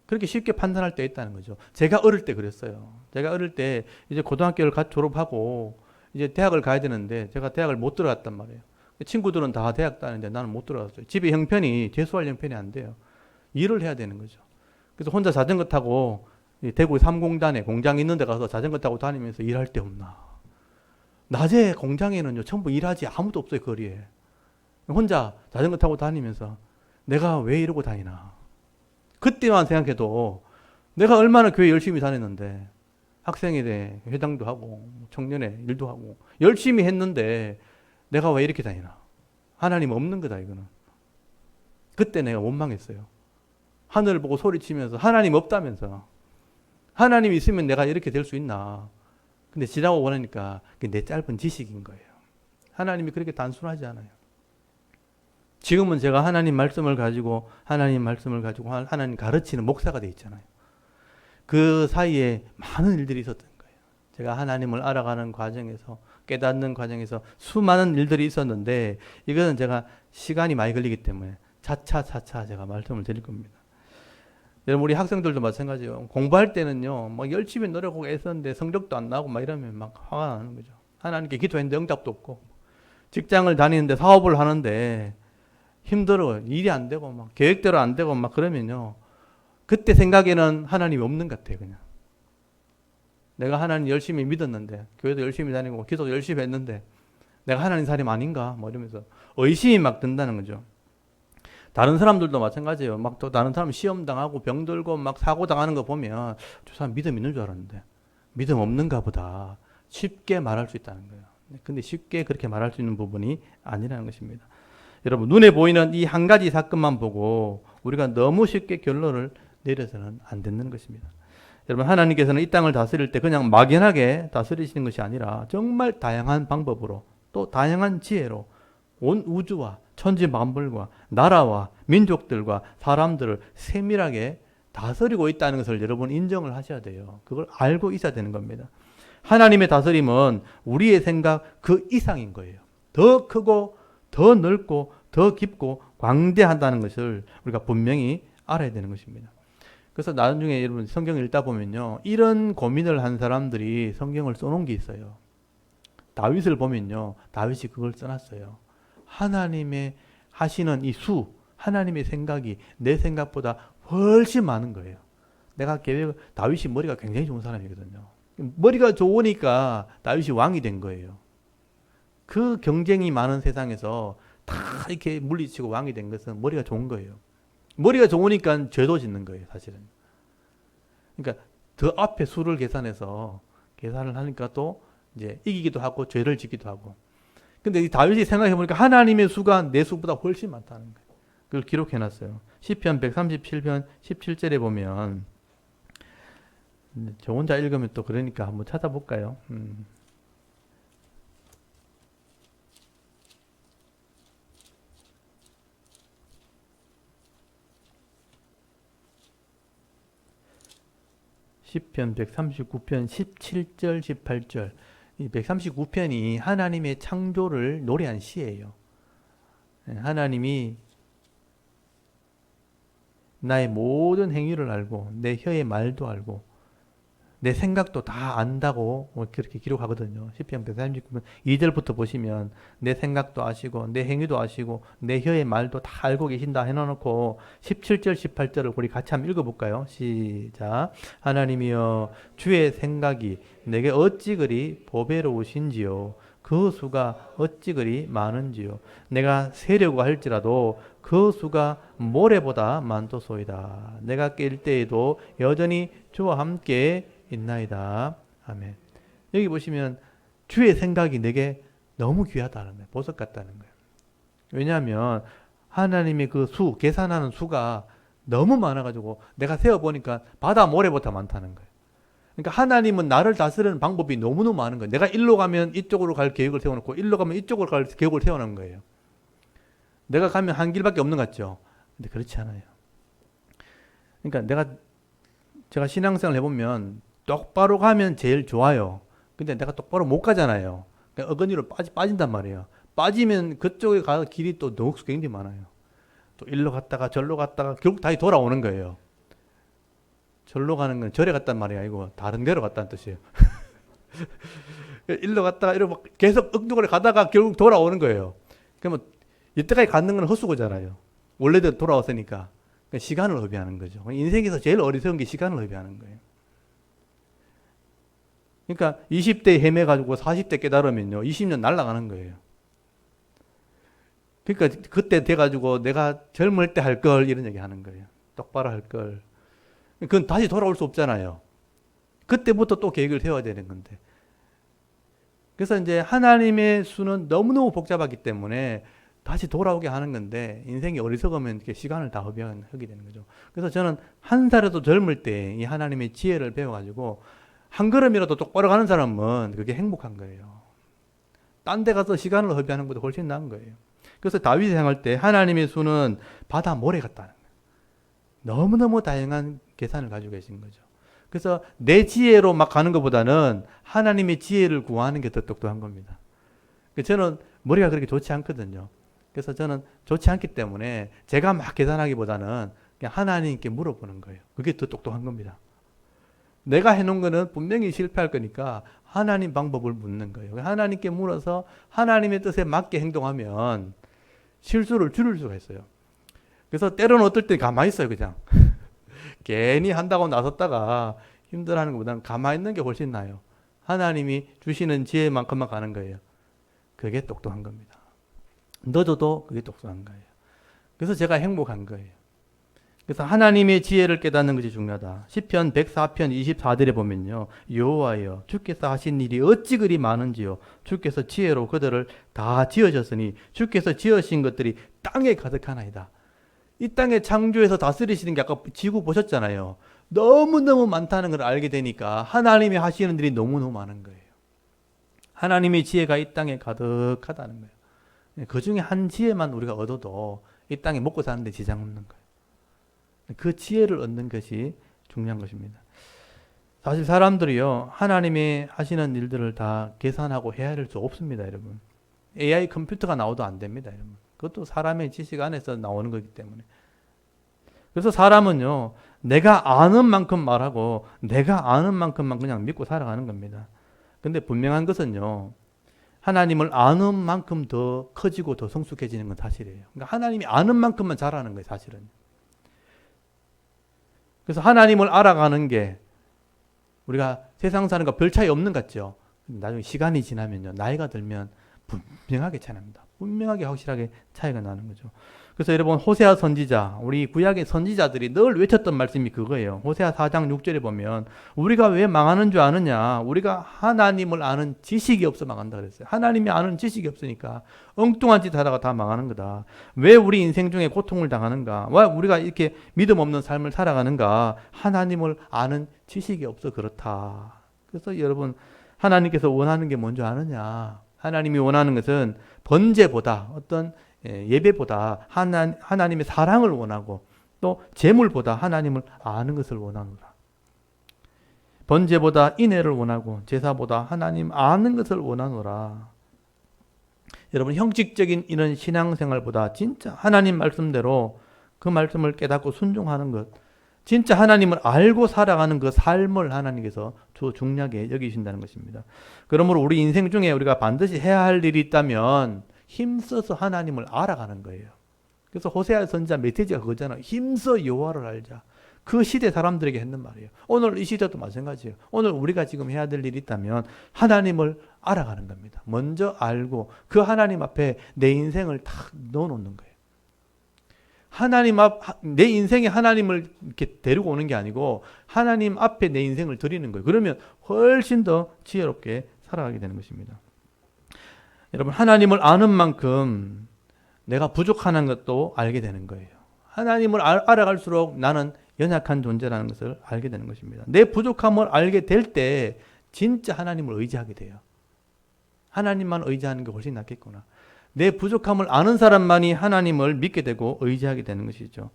그렇게 쉽게 판단할 때 있다는 거죠. 제가 어릴 때 그랬어요. 제가 어릴 때 이제 고등학교를 갓 졸업하고 이제 대학을 가야 되는데 제가 대학을 못 들어갔단 말이에요. 친구들은 다 대학 다니는데 나는 못 들어갔어요. 집에 형편이, 재수할 형편이 안 돼요. 일을 해야 되는 거죠. 그래서 혼자 자전거 타고 대구 삼공단에 공장 있는 데 가서 자전거 타고 다니면서 일할 데 없나. 낮에 공장에는요, 전부 일하지 아무도 없어요, 거리에. 혼자 자전거 타고 다니면서 내가 왜 이러고 다니나. 그때만 생각해도 내가 얼마나 교회 열심히 다녔는데 학생회대 회장도 하고 청년회 일도 하고 열심히 했는데 내가 왜 이렇게 다니나. 하나님 없는 거다, 이거는. 그때 내가 원망했어요. 하늘을 보고 소리치면서 하나님 없다면서. 하나님 있으면 내가 이렇게 될 수 있나. 근데 지나고 보니까 그게 내 짧은 지식인 거예요. 하나님이 그렇게 단순하지 않아요. 지금은 제가 하나님 말씀을 가지고 하나님 가르치는 목사가 돼 있잖아요. 그 사이에 많은 일들이 있었던 거예요. 제가 하나님을 알아가는 과정에서, 깨닫는 과정에서 수많은 일들이 있었는데 이거는 제가 시간이 많이 걸리기 때문에 차차 제가 말씀을 드릴 겁니다. 여러분, 우리 학생들도 마찬가지예요. 공부할 때는요, 막 열심히 노력하고 애썼는데 성적도 안 나고 막 이러면 막 화가 나는 거죠. 하나님께 기도했는데 응답도 없고, 직장을 다니는데 사업을 하는데 힘들어, 일이 안 되고 막 계획대로 안 되고 막 그러면요, 그때 생각에는 하나님이 없는 것 같아요. 그냥 내가 하나님 열심히 믿었는데, 교회도 열심히 다니고 기도도 열심히 했는데 내가 하나님 사람 아닌가 뭐 이러면서 의심이 막 든다는 거죠. 다른 사람들도 마찬가지예요. 막 또 다른 사람 시험 당하고 병들고 막 사고 당하는 거 보면 저 사람 믿음 있는 줄 알았는데 믿음 없는가 보다, 쉽게 말할 수 있다는 거예요. 근데 쉽게 그렇게 말할 수 있는 부분이 아니라는 것입니다. 여러분, 눈에 보이는 이 한 가지 사건만 보고 우리가 너무 쉽게 결론을 내려서는 안 되는 것입니다. 여러분, 하나님께서는 이 땅을 다스릴 때 그냥 막연하게 다스리시는 것이 아니라 정말 다양한 방법으로, 또 다양한 지혜로 온 우주와 천지 만물과 나라와 민족들과 사람들을 세밀하게 다스리고 있다는 것을 여러분 인정을 하셔야 돼요. 그걸 알고 있어야 되는 겁니다. 하나님의 다스림은 우리의 생각 그 이상인 거예요. 더 크고 더 넓고 더 깊고 광대하다는 것을 우리가 분명히 알아야 되는 것입니다. 그래서 나중에 여러분 성경을 읽다 보면요, 이런 고민을 한 사람들이 성경을 써놓은 게 있어요. 다윗을 보면요, 다윗이 그걸 써놨어요. 하나님의 하시는 이 하나님의 생각이 내 생각보다 훨씬 많은 거예요. 다윗이 머리가 굉장히 좋은 사람이거든요. 머리가 좋으니까 다윗이 왕이 된 거예요. 그 경쟁이 많은 세상에서 다 이렇게 물리치고 왕이 된 것은 머리가 좋은 거예요. 머리가 좋으니까 죄도 짓는 거예요, 사실은. 그러니까 더 앞에 수를 계산해서 계산을 하니까 또 이제 이기기도 하고 죄를 짓기도 하고. 근데 이 다윗이 생각해 보니까 하나님의 수가 내 수보다 훨씬 많다는 거예요. 그걸 기록해 놨어요. 시편 137편 17절에 보면, 저 혼자 읽으면 또 그러니까 한번 찾아볼까요? 시편 139편 17절 18절. 이 139편이 하나님의 창조를 노래한 시예요. 하나님이 나의 모든 행위를 알고 내 혀의 말도 알고 내 생각도 다 안다고 그렇게 기록하거든요. 시편 139편 2절부터 보시면 내 생각도 아시고 내 행위도 아시고 내 혀의 말도 다 알고 계신다 해놓고 17절 18절을 우리 같이 한번 읽어볼까요? 시작. 하나님이여 주의 생각이 내게 어찌 그리 보배로우신지요. 그 수가 어찌 그리 많은지요. 내가 세려고 할지라도 그 수가 모래보다 많도소이다. 내가 깰 때에도 여전히 주와 함께 있나이다. 아멘. 여기 보시면 주의 생각이 내게 너무 귀하다는 거예요. 보석 같다는 거예요. 왜냐하면 하나님의 그 계산하는 수가 너무 많아가지고 내가 세어보니까 바다 모래보다 많다는 거예요. 그러니까 하나님은 나를 다스리는 방법이 너무너무 많은 거예요. 내가 일로 가면 이쪽으로 갈 계획을 세워놓고 일로 가면 이쪽으로 갈 계획을 세워놓은 거예요. 내가 가면 한 길밖에 없는 것 같죠. 근데 그렇지 않아요. 그러니까 제가 신앙생활 해보면 똑바로 가면 제일 좋아요. 근데 내가 똑바로 못 가잖아요. 그러니까 어거니로 빠진단 말이에요. 빠지면 그쪽에 갈 길이 또 녹수 굉장히 많아요. 또 일로 갔다가 절로 갔다가 결국 다시 돌아오는 거예요. 절로 가는 건 절에 갔단 말이 아니고 다른 데로 갔다는 뜻이에요. 일로 갔다가 이러고 계속 엉뚱하게 가다가 결국 돌아오는 거예요. 그러면 이때까지 갔는 건 헛수고잖아요. 원래대로 돌아왔으니까. 그러니까 시간을 허비하는 거죠. 인생에서 제일 어리석은 게 시간을 허비하는 거예요. 그러니까 20대 헤매가지고 40대 깨달으면요, 20년 날아가는 거예요. 그러니까 그때 돼가지고 내가 젊을 때 할 걸 이런 얘기 하는 거예요. 똑바로 할 걸. 그건 다시 돌아올 수 없잖아요. 그때부터 또 계획을 세워야 되는 건데. 그래서 이제 하나님의 수는 너무너무 복잡하기 때문에 다시 돌아오게 하는 건데, 인생이 어리석으면 이렇게 시간을 다 허비하게 되는 거죠. 그래서 저는 한 살에도 젊을 때 이 하나님의 지혜를 배워가지고 한 걸음이라도 똑바로 가는 사람은 그게 행복한 거예요. 딴 데 가서 시간을 허비하는 것보다 훨씬 나은 거예요. 그래서 다윗이 생각할 때 하나님의 수는 바다 모래 같다는 거예요. 너무너무 다양한 계산을 가지고 계신 거죠. 그래서 내 지혜로 막 가는 것보다는 하나님의 지혜를 구하는 게 더 똑똑한 겁니다. 저는 머리가 그렇게 좋지 않거든요. 그래서 저는 좋지 않기 때문에 제가 막 계산하기보다는 그냥 하나님께 물어보는 거예요. 그게 더 똑똑한 겁니다. 내가 해놓은 거는 분명히 실패할 거니까 하나님 방법을 묻는 거예요. 하나님께 물어서 하나님의 뜻에 맞게 행동하면 실수를 줄일 수가 있어요. 그래서 때로는 어떨 때 가만히 있어요, 그냥. 괜히 한다고 나섰다가 힘들어하는 것보다는 가만히 있는 게 훨씬 나아요. 하나님이 주시는 지혜만큼만 가는 거예요. 그게 똑똑한 겁니다. 늦어도 그게 똑똑한 거예요. 그래서 제가 행복한 거예요. 그래서 하나님의 지혜를 깨닫는 것이 중요하다. 시편 104편 24절에 보면요, 여호와여 주께서 하신 일이 어찌 그리 많은지요. 주께서 지혜로 그들을 다 지으셨으니 주께서 지으신 것들이 땅에 가득하나이다. 이 땅에 창조해서 다스리시는 게 아까 지구 보셨잖아요. 너무너무 많다는 걸 알게 되니까 하나님이 하시는 일이 너무너무 많은 거예요. 하나님의 지혜가 이 땅에 가득하다는 거예요. 그 중에 한 지혜만 우리가 얻어도 이 땅에 먹고 사는데 지장 없는 거예요. 그 지혜를 얻는 것이 중요한 것입니다. 사실 사람들이요, 하나님이 하시는 일들을 다 계산하고 헤아릴 수 없습니다, 여러분. AI 컴퓨터가 나와도 안 됩니다. 여러분. 그것도 사람의 지식 안에서 나오는 거기 때문에. 그래서 사람은요, 내가 아는 만큼 말하고 내가 아는 만큼만 그냥 믿고 살아가는 겁니다. 근데 분명한 것은요, 하나님을 아는 만큼 더 커지고 더 성숙해지는 건 사실이에요. 그러니까 하나님이 아는 만큼만 잘하는 거예요, 사실은. 그래서 하나님을 알아가는 게 우리가 세상 사는 거 별 차이 없는 것 같죠. 나중에 시간이 지나면요, 나이가 들면 분명하게 차이 납니다. 분명하게 확실하게 차이가 나는 거죠. 그래서 여러분, 호세아 선지자, 우리 구약의 선지자들이 늘 외쳤던 말씀이 그거예요. 호세아 4장 6절에 보면 우리가 왜 망하는 줄 아느냐, 우리가 하나님을 아는 지식이 없어 망한다 그랬어요. 하나님이 아는 지식이 없으니까 엉뚱한 짓 하다가 다 망하는 거다. 왜 우리 인생 중에 고통을 당하는가, 왜 우리가 이렇게 믿음 없는 삶을 살아가는가, 하나님을 아는 지식이 없어 그렇다. 그래서 여러분, 하나님께서 원하는 게 뭔지 아느냐, 하나님이 원하는 것은 번제보다, 어떤 예배보다 하나님의 사랑을 원하고, 또 재물보다 하나님을 아는 것을 원하노라. 번제보다 인애를 원하고 제사보다 하나님 아는 것을 원하노라. 여러분, 형식적인 이런 신앙생활보다 진짜 하나님 말씀대로 그 말씀을 깨닫고 순종하는 것, 진짜 하나님을 알고 살아가는 그 삶을 하나님께서 중요하게 여기신다는 것입니다. 그러므로 우리 인생 중에 우리가 반드시 해야 할 일이 있다면 힘써서 하나님을 알아가는 거예요. 그래서 호세아 선지자 메시지가 그거잖아요. 힘써 여호와를 알자. 그 시대 사람들에게 했는 말이에요. 오늘 이 시대도 마찬가지예요. 오늘 우리가 지금 해야 될 일이 있다면 하나님을 알아가는 겁니다. 먼저 알고 그 하나님 앞에 내 인생을 탁 넣어놓는 거예요. 내 인생에 하나님을 이렇게 데리고 오는 게 아니고 하나님 앞에 내 인생을 드리는 거예요. 그러면 훨씬 더 지혜롭게 살아가게 되는 것입니다. 여러분, 하나님을 아는 만큼 내가 부족하는 것도 알게 되는 거예요. 하나님을 알아갈수록 나는 연약한 존재라는 것을 알게 되는 것입니다. 내 부족함을 알게 될 때 진짜 하나님을 의지하게 돼요. 하나님만 의지하는 게 훨씬 낫겠구나. 내 부족함을 아는 사람만이 하나님을 믿게 되고 의지하게 되는 것이죠.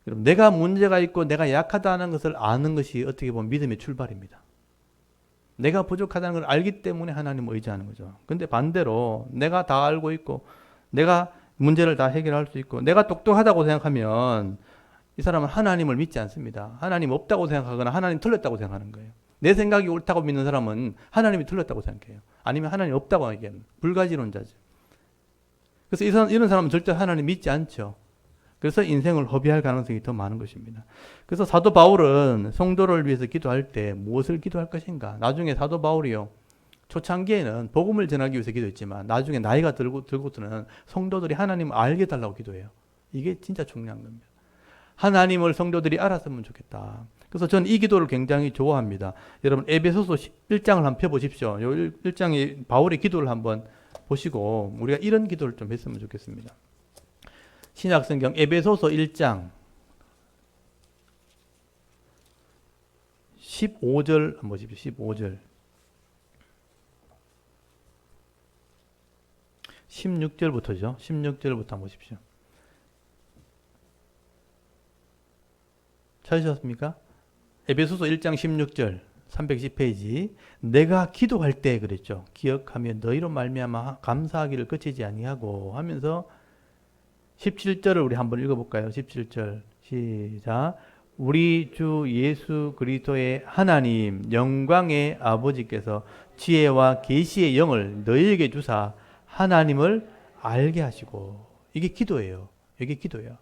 여러분, 내가 문제가 있고 내가 약하다는 것을 아는 것이 어떻게 보면 믿음의 출발입니다. 내가 부족하다는 걸 알기 때문에 하나님을 의지하는 거죠. 근데 반대로 내가 다 알고 있고 내가 문제를 다 해결할 수 있고 내가 똑똑하다고 생각하면 이 사람은 하나님을 믿지 않습니다. 하나님 없다고 생각하거나 하나님 틀렸다고 생각하는 거예요. 내 생각이 옳다고 믿는 사람은 하나님이 틀렸다고 생각해요. 아니면 하나님 없다고 얘기하는 불가지론자죠. 그래서 이런 사람은 절대 하나님 믿지 않죠. 그래서 인생을 허비할 가능성이 더 많은 것입니다. 그래서 사도 바울은 성도를 위해서 기도할 때 무엇을 기도할 것인가? 나중에 사도 바울이요, 초창기에는 복음을 전하기 위해서 기도했지만 나중에 나이가 들고서는 성도들이 하나님을 알게 달라고 기도해요. 이게 진짜 중요한 겁니다. 하나님을 성도들이 알았으면 좋겠다. 그래서 저는 이 기도를 굉장히 좋아합니다. 여러분, 에베소서 1장을 한번 펴보십시오. 이 1장의 바울의 기도를 한번 보시고 우리가 이런 기도를 좀 했으면 좋겠습니다. 신약성경 에베소서 1장 15절 한번 보십시오. 15절 16절부터죠. 16절부터 한번 보십시오. 찾으셨습니까? 에베소서 1장 16절 310페이지. 내가 기도할 때 그랬죠. 기억하며 너희로 말미암아 감사하기를 그치지 아니하고 하면서 17절을 우리 한번 읽어볼까요? 17절 시작. 우리 주 예수 그리스도의 하나님 영광의 아버지께서 지혜와 계시의 영을 너희에게 주사 하나님을 알게 하시고. 이게 기도예요. 이게 기도예요.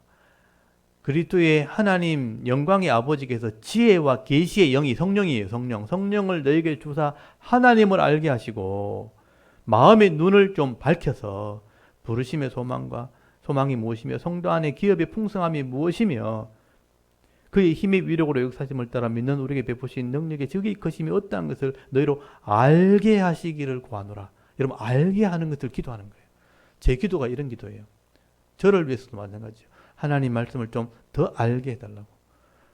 그리스도의 하나님 영광의 아버지께서 지혜와 계시의 영이 성령이에요. 성령을 너희에게 주사 하나님을 알게 하시고 마음의 눈을 좀 밝혀서 부르심의 소망이 무엇이며 성도 안에 기업의 풍성함이 무엇이며 그의 힘의 위력으로 역사심을 따라 믿는 우리에게 베푸신 능력의 적이 크심이 어떠한 것을 너희로 알게 하시기를 구하노라. 여러분, 알게 하는 것을 기도하는 거예요. 제 기도가 이런 기도예요. 저를 위해서도 마찬가지죠. 하나님 말씀을 좀 더 알게 해달라고.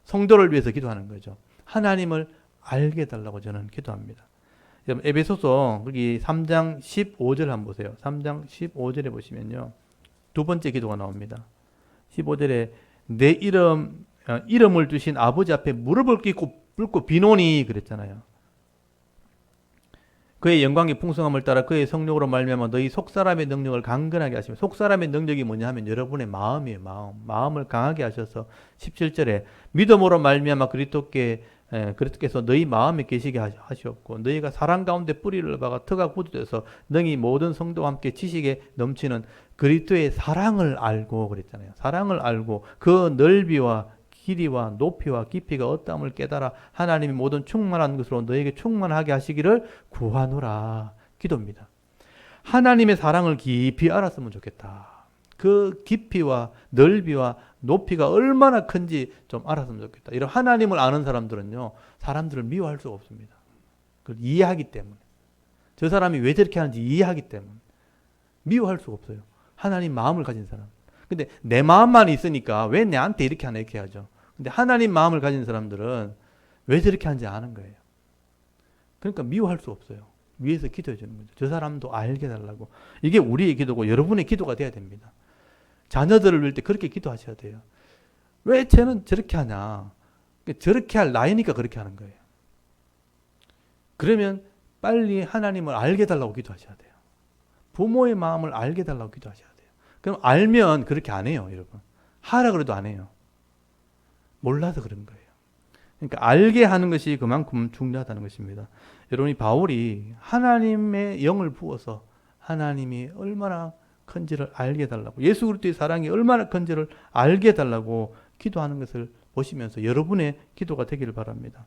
성도를 위해서 기도하는 거죠. 하나님을 알게 해달라고 저는 기도합니다. 여러분, 에베소서 거기 3장 15절 한번 보세요. 3장 15절에 보시면요, 두 번째 기도가 나옵니다. 15절에 내 이름을 주신 아버지 앞에 무릎을 꿇고 비노니 그랬잖아요. 그의 영광의 풍성함을 따라 그의 성령으로 말미암아 너희 속사람의 능력을 강건하게 하시며, 속사람의 능력이 뭐냐 하면 여러분의 마음이에요. 마음을 강하게 하셔서 17절에 믿음으로 말미암아 그리스도께서 너희 마음에 계시게 하시옵고 너희가 사랑 가운데 뿌리를 박아 터가 굳어져서 너희 모든 성도와 함께 지식에 넘치는 그리스도의 사랑을 알고, 그랬잖아요. 사랑을 알고 그 넓이와 길이와 높이와 깊이가 어떠함을 깨달아 하나님이 모든 충만한 것으로 너에게 충만하게 하시기를 구하노라. 기도입니다. 하나님의 사랑을 깊이 알았으면 좋겠다. 그 깊이와 넓이와 높이가 얼마나 큰지 좀 알았으면 좋겠다. 이런 하나님을 아는 사람들은요, 사람들을 미워할 수가 없습니다. 그걸 이해하기 때문에. 저 사람이 왜 저렇게 하는지 이해하기 때문에. 미워할 수가 없어요. 하나님 마음을 가진 사람. 근데 내 마음만 있으니까 왜 내한테 이렇게 하나 이렇게 하죠. 근데 하나님 마음을 가진 사람들은 왜 저렇게 하는지 아는 거예요. 그러니까 미워할 수 없어요. 위에서 기도해 주는 거죠. 저 사람도 알게 해달라고. 이게 우리의 기도고 여러분의 기도가 돼야 됩니다. 자녀들을 위할 때 그렇게 기도하셔야 돼요. 왜 쟤는 저렇게 하냐. 저렇게 할 나이니까 그렇게 하는 거예요. 그러면 빨리 하나님을 알게 해달라고 기도하셔야 돼요. 부모의 마음을 알게 해달라고 기도하셔야 돼요. 그럼 알면 그렇게 안 해요, 여러분. 하라 그래도 안 해요. 몰라서 그런 거예요. 그러니까 알게 하는 것이 그만큼 중요하다는 것입니다. 여러분이 바울이 하나님의 영을 부어서 하나님이 얼마나 큰지를 알게 해달라고, 예수 그리스도의 사랑이 얼마나 큰지를 알게 해달라고 기도하는 것을 보시면서 여러분의 기도가 되기를 바랍니다.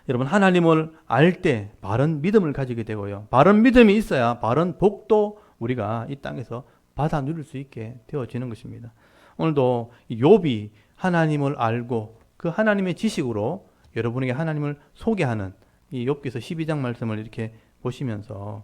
여러분, 하나님을 알 때 바른 믿음을 가지게 되고요. 바른 믿음이 있어야 바른 복도 우리가 이 땅에서 받아 누릴 수 있게 되어지는 것입니다. 오늘도 욥이 하나님을 알고 그 하나님의 지식으로 여러분에게 하나님을 소개하는 이 욥기서 12장 말씀을 이렇게 보시면서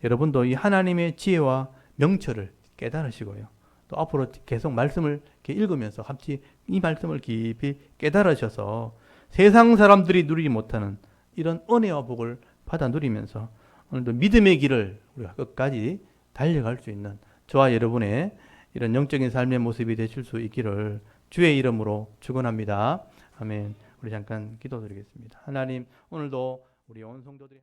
여러분도 이 하나님의 지혜와 명철을 깨달으시고요. 또 앞으로 계속 말씀을 이렇게 읽으면서 같이 이 말씀을 깊이 깨달으셔서 세상 사람들이 누리지 못하는 이런 은혜와 복을 받아 누리면서 오늘도 믿음의 길을 우리가 끝까지 달려갈 수 있는 저와 여러분의 이런 영적인 삶의 모습이 되실 수 있기를 주의 이름으로 축원합니다. 아멘. 우리 잠깐 기도드리겠습니다. 하나님, 오늘도 우리 온 성도들이